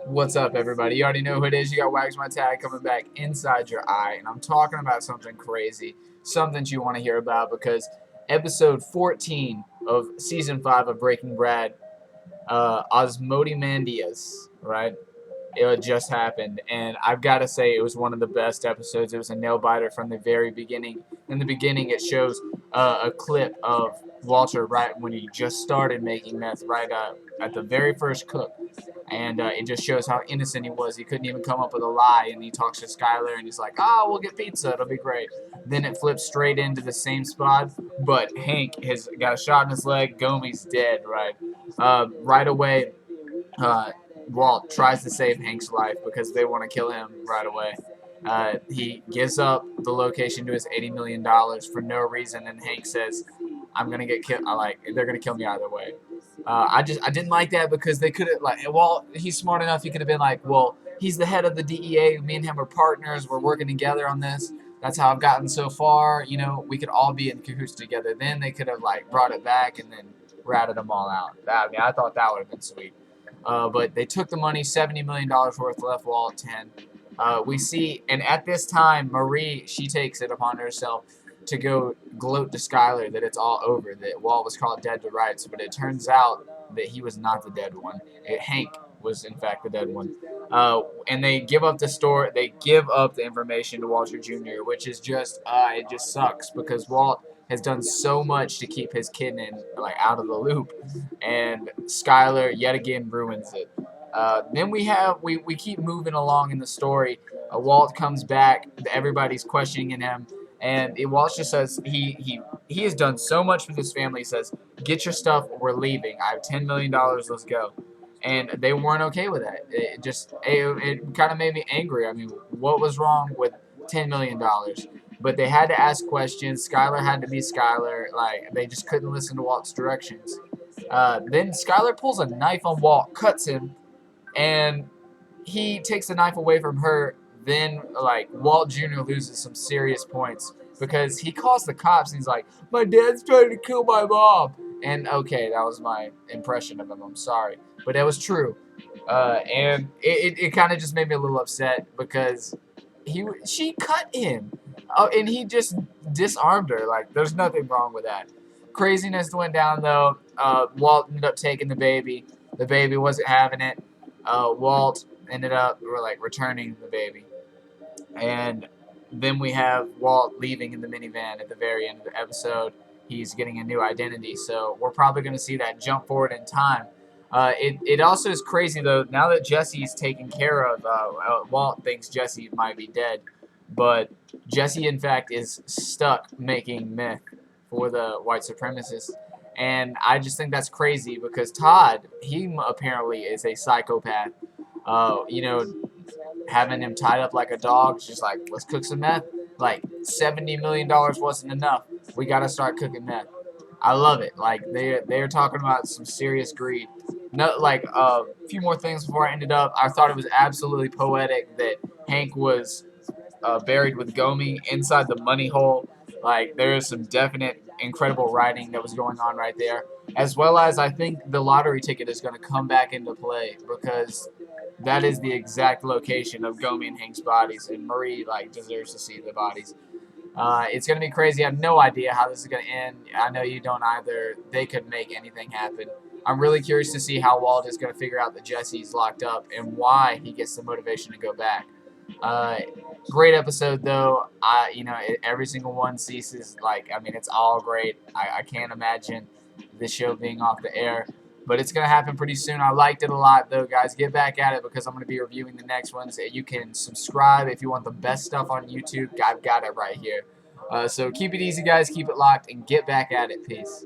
What's up, everybody? You already know who it is. You got Wags My Tag coming back inside your eye, and I'm talking about something crazy, something you want to hear about because episode 14 of season 5 of Breaking Bad, Ozymandias, right? It just happened, and I've got to say it was one of the best episodes. It was a nail biter from the very beginning. In the beginning, it shows a clip of Walter right when he just started making meth, right at the very first cook, and it just shows how innocent he was. He couldn't even come up with a lie, and he talks to Skyler, and he's like, "Oh, we'll get pizza. It'll be great." Then it flips straight into the same spot, but Hank has got a shot in his leg. Gomi's dead, right? Right away, uh, Walt tries to save Hank's life because they want to kill him right away. He gives up the location to his $80 million for no reason, and Hank says, "I'm gonna get killed. They're gonna kill me either way." I didn't like that because they could have well, he's smart enough. He could have been like, well, he's the head of the DEA. Me and him are partners. We're working together on this. That's how I've gotten so far. You know, we could all be in cahoots together. Then they could have brought it back and then ratted them all out. I thought that would have been sweet. But they took the money, $70 million worth, left Walt 10. We see, and at this time, Marie, she takes it upon herself to go gloat to Skyler that it's all over, that Walt was called dead to rights, but it turns out that he was not the dead one. Hank was, in fact, the dead one. And they give up they give up the information to Walter Jr., which is just, it just sucks because Walt has done so much to keep his kid out of the loop, and Skyler yet again ruins it. Then we keep moving along in the story. Walt comes back. Everybody's questioning him, and Walt just says he has done so much for this family. He says, "Get your stuff. We're leaving. I have $10 million. Let's go." And they weren't okay with that. It kind of made me angry. I mean, what was wrong with $10 million? But they had to ask questions. Skyler had to be Skyler. They just couldn't listen to Walt's directions. Then Skyler pulls a knife on Walt, cuts him, and he takes the knife away from her. Then Walt Jr. loses some serious points because he calls the cops and he's like, "My dad's trying to kill my mom." And okay, that was my impression of him. I'm sorry, but that was true. And it kind of just made me a little upset because she cut him, and he just disarmed her. There's nothing wrong with that. Craziness went down though. Walt ended up taking the baby. The baby wasn't having it. Walt ended up returning the baby, and then we have Walt leaving in the minivan at the very end of the episode. He's getting a new identity, so we're probably going to see that jump forward in time. It also is crazy though. Now that Jesse's taken care of, Walt thinks Jesse might be dead, but Jesse in fact is stuck making meth for the white supremacists. And I just think that's crazy because Todd, he apparently is a psychopath. You know, having him tied up like a dog, just like, let's cook some meth. $70 million wasn't enough. We got to start cooking meth. I love it. They're talking about some serious greed. No, a few more things before I ended up. I thought it was absolutely poetic that Hank was buried with Gomi inside the money hole. There is some definite incredible writing that was going on right there, as well as I think the lottery ticket is going to come back into play because that is the exact location of Gomi and Hank's bodies, and Marie deserves to see the bodies. It's going to be crazy. I have no idea how this is going to end. I know you don't either. They could make anything happen. I'm really curious to see how Walt is going to figure out that Jesse's locked up and why he gets the motivation to go back. Uh, Great episode though. Every single one ceases. It's all great. I can't imagine this show being off the air, but it's gonna happen pretty soon. I liked it a lot though, guys. Get back at it because I'm gonna be reviewing the next ones. You can subscribe if you want the best stuff on YouTube. I've got it right here. So keep it easy, guys. Keep it locked and get back at it. Peace.